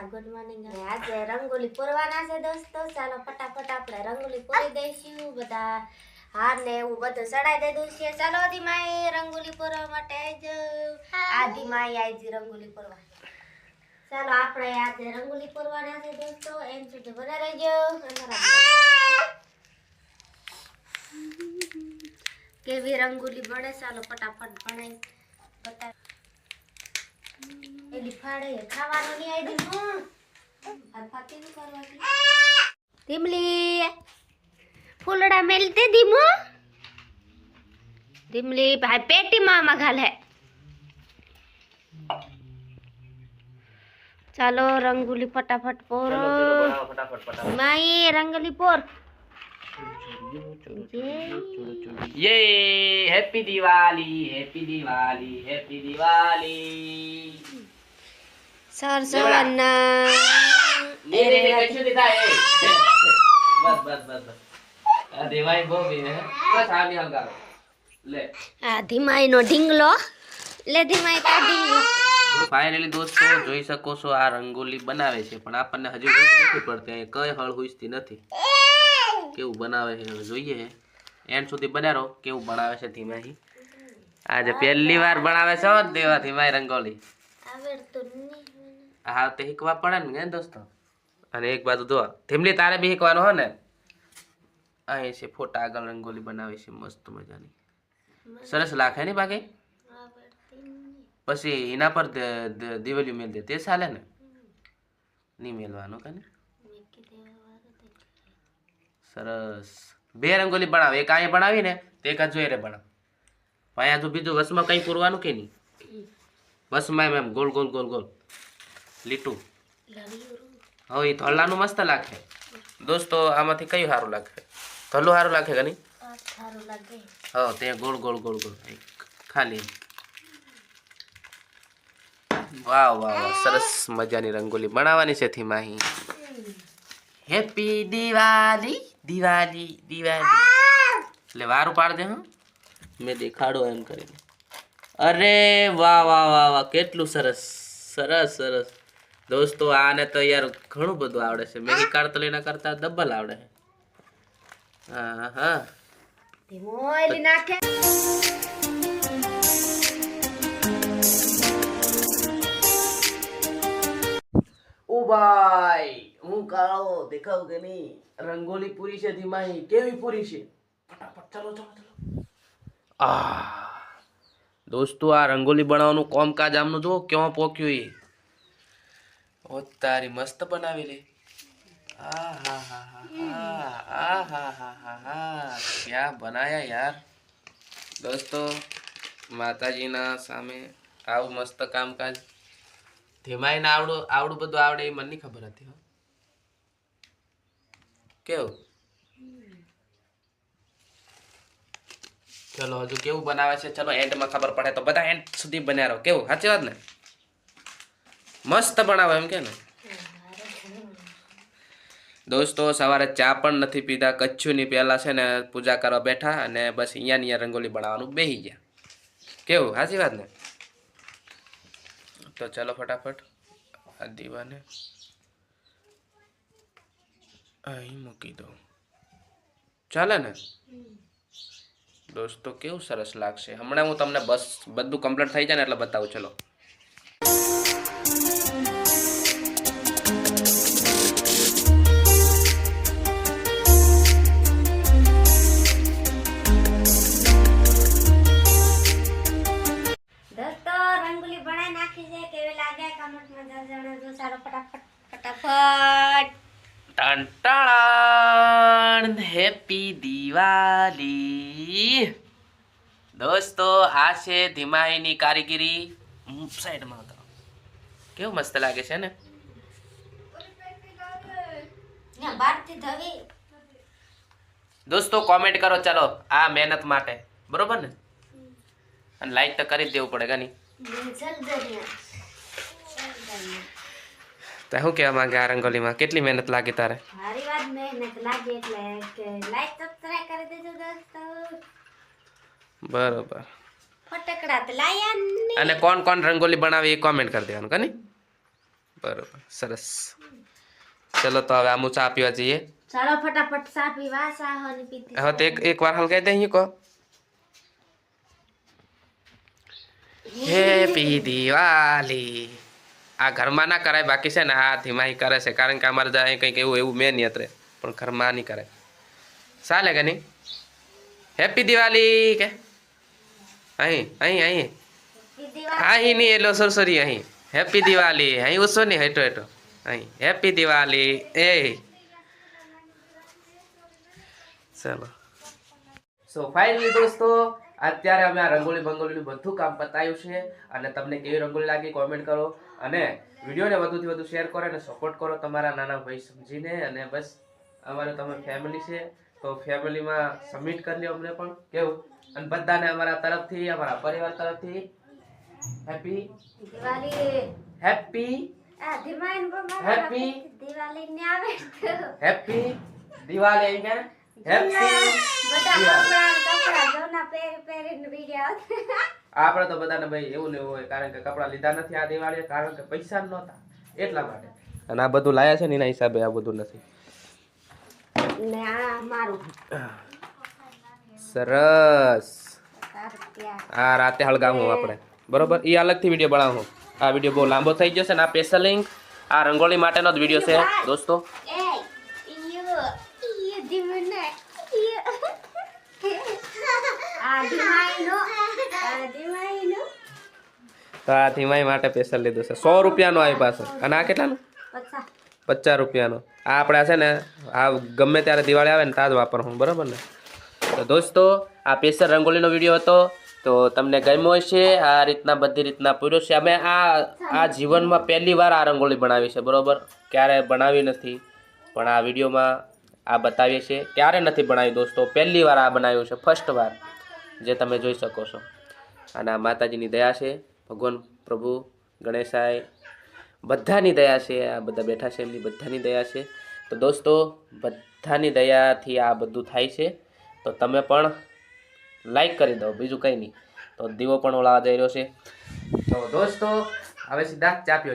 Good morning આજે રંગોલી પૂરવાના છે દોસ્તો ચાલો ફટાફટ આપણે રંગોલી પૂરી દઈશું બધા હાર ને એવું બધું સડાઈ દીધું છે ચાલો ધીમાઈ રંગોલી પૂરવા માટે જ આ ધીમાઈ આજી રંગોલી પૂરવા ચાલો આપણે આજે રંગોલી પૂરવાના છે દોસ્તો એમ સુધી બના રહેજો કેવી રંગોલી બને ચાલો ફટાફટ બનાવી બતા એલી ફાડે ખાવાનું નહીં આવી દીધું આ ફાતી ન કરવાથી ધીમલી ફૂલડા મેલતે ધીમો ધીમલી ભાઈ પેટી માં ઘાલ હે ચાલો रंगोली फटाफट पोरो माई रंगोली पोर ये happy Diwali happy Diwali happy Diwali sir सवन्ना मेरे कछु देता है बस बस बस बस आ देवाई बो भी है बस आ भी हल्का ले आ धीमाई नो ढींगलो ले धीमाई ता ढींगलो ફાઇનલી દોસ્તો જોઈ શકો છો આ રંગોલી બનાવે છે પણ આપણને હજી નથી પડતી કઈ હળ હુઈસ્તી નથી કેવું બનાવે છે હવે જોઈએ એન્ડ સુધી બનારો કેવું બનાવે છે ધીમાઈ આજે પહેલી વાર બનાવે છે દેવા ધીમાઈ રંગોલી આવડતું નહીં હા તે શીખવા પડે ને દોસ્તો અને એક બાજુ જો ધીમલી તારે બી શીખવાનું હો ને અહીં છે ફોટા આગળ રંગોલી બનાવે છે મસ્ત મજાની સરસ લાગે ને બાકી પછી એના પર દિવાળી મેલ દે તે ચાલે ને નહીં મેલવાનું કે ને સરસ બે રંગોલી બનાવે એક અહીંયા બનાવી ને તે એક જોઈ રે બનાવ અહીંયા જો બીજું વસમાં કઈ પૂરવાનું કે નહીં વસમાં એમ ગોલ ગોલ ગોલ ગોલ લીટું હવે એ ધોલાનું મસ્ત લાગે દોસ્તો આમાંથી કયું સારું લાગે ધોલું સારું લાગે કે નહીં સારું લાગે હા તે ગોળ ગોળ ગોળ ગોળ ખાલી વાહ વાહ વાહ સરસ મજાની રંગોલી બનાવવાની છે થીમાહી હેપી દિવાળી દિવાળી દિવાળી એટલે વારું પાડ દે હા મેં દેખાડો એમ કરીને અરે વાહ વાહ વાહ વાહ કેટલું સરસ સરસ સરસ દોસ્તો આને તો યાર ઘણું બધું આવડે છે મેં કારતલીના કરતા ડબલ આવડે છે હા હા ધીમોઈ નાખે ઓ ભાઈ હું કાળો દેખાવ કે નહીં રંગોલી પૂરી છે ધીમાઈ કેવી પૂરી છે ફટાફટ ચાલો ચાલો ચાલો દોસ્તો આ રંગોલી બનાવવાનું કામકાજ આમનું જો ક્યાં પોક્યું એ ઓ તારી મસ્ત બનાવેલી क्या बनाया यार दोस्तों माताजीना सामे आव मस्त कामकाज धीमाई ने आवड़ू बधु आवड़े ए मन नहीं खबर थी केव चलो हजू केवं बनावे छे चलो एंड में खबर पड़े तो बधा एंड सुधी बन्या रहो केवं साची वात ने मस्त बनावे एम के ने दोस्तों सवारे चा पण नहीं पीधा कच्छू नहीं पहला से ने पूजा करवा बैठा अने बस अहीं रंगोली बनाववानुं बेही गया केवं साची वात ने तो चलो फटाफट आ दीवा ने अहीं मूकी दो चाले ने दोस्तों केवुं सरस लागशे हमणां हूँ तमने बस बधुं कम्प्लीट थई जाय ने एटले बतावुं चलो हैप्पी दिवाली दोस्तों आ छे धीमाईनी कारीगरी साइड में होता केवुं मस्त लागे छे ने दोस्तों कमेंट करो चलो आ मेहनत माटे बरोबर ने अने लाइक तो करी देवुं पड़ेगा नहीं तो हूँ क्या मांगे आ रंगोली में केटली मेहनत लागी तारे मारी बात मेहनत लागी એટલે કે લાઈક સબસ્ક્રાઇબ કરી દેજો દોસ્તો बरोबर ફટકડા તો લાયા ને અને કોણ કોણ રંગોલી બનાવી એ કમેન્ટ કરી દેવાનું કની બરોબર સરસ. ચલો તો હવે આમું ચા પીવા જઈએ. ચાલો ફટાફટ ચા પીવા સાહની પીધી. હવે તો એક વાર હલગાઈ દઈએ કહો. હેપી દિવાળી. આ ઘરમાં ના કરાય, બાકી છે ને આ ધીમાઈ કરે છે, કારણ કે અમારે ત્યાં કંઈક એવું મેં નહીં અત્રે, પણ ઘરમાં નહીં કરાય. ચાલે કે નહીં? હેપી દિવાળી કે અહીં અહીં અહીં અહીં નહીં એલો સરસરી અહીં હેપી દિવાળી અહીં ઉસો નહીં હેઠો હેઠો અહીં હેપી દિવાળી એ ચલો. સો ફાઇનલી દોસ્તો અત્યારે અમે આ રંગોળી બંગોળીનું બધું કામ પતાવ્યું છે, અને તમને કેવી રંગોળી લાગી કોમેન્ટ કરો, અને વિડીયોને વધુથી વધુ શેર કરો અને સપોર્ટ કરો તમારા નાના ભાઈ સમજીને. અને બસ અમારે તમે ફેમિલી છે તો ફેમિલીમાં સબમિટ કરી લો અમને પણ કેવું, અને બધાને અમારા તરફથી અમારા પરિવાર તરફથી હેપી દિવાળી. હેપી આ દિવાળી હેપી દિવાળી ને આવે હેપી દિવાળી અહીં કે હેપી બધા કપડા જોના પહેરીને વિડિયો. આપણે તો બધાને ભાઈ એવું ને એવું હોય, કારણ કે કપડા લીધા નથી આ દિવાળીએ, કારણ કે પૈસા નહોતા એટલા માટે, અને આ બધું લાયા છે ને એના હિસાબે આ બધું નથી. ને આ મારું સરસ. આ રાતે હળગાવું આપણે બરોબર, એ અલગથી વિડીયો બનાવું. આ વિડીયો બહુ લાંબો થઈ જશે, ને આ સ્પેશિયલ લિંક આ રંગોળી માટેનો જ વિડીયો છે દોસ્તો. તો આ ધીમાઈ માટે સ્પેશિયલ લીધું છે. 100 રૂપિયાનો આવી પાસે, અને આ કેટલાનો? 50 રૂપિયાનો. આ આપણે છે ને આ ગમે ત્યારે દિવાળી આવે ને તાજ વાપરવું, બરાબર ને? તો દોસ્તો આ સ્પેશિયલ રંગોળીનો વિડીયો હતો, તો તમને ગમ્યો હશે. આ રીતના બધી રીતના પૂર્યો છે. અમે આ જીવનમાં પહેલી વાર આ રંગોળી બનાવી છે, બરાબર? ક્યારે બનાવી નથી, પણ આ વિડીયોમાં આ બતાવીએ છીએ. ક્યારે નથી બનાવી દોસ્તો, પહેલી વાર આ બનાવ્યું છે, ફર્સ્ટ વાર, જે તમે જોઈ શકો છો. અને આ માતાજીની દયા છે, ભગવાન પ્રભુ ગણેશાય બધાની દયા છે. આ બધા બેઠા છે એમની બધાની દયા છે. તો દોસ્તો બધાની દયાથી આ બધું થાય છે. તો તમે પણ લાઈક કરી દો, બીજું કંઈ નહીં. તો દીવો પણ ઓલાવા જઈ રહ્યો છે. તો દોસ્તો હવે સીધા ચા પીઓ.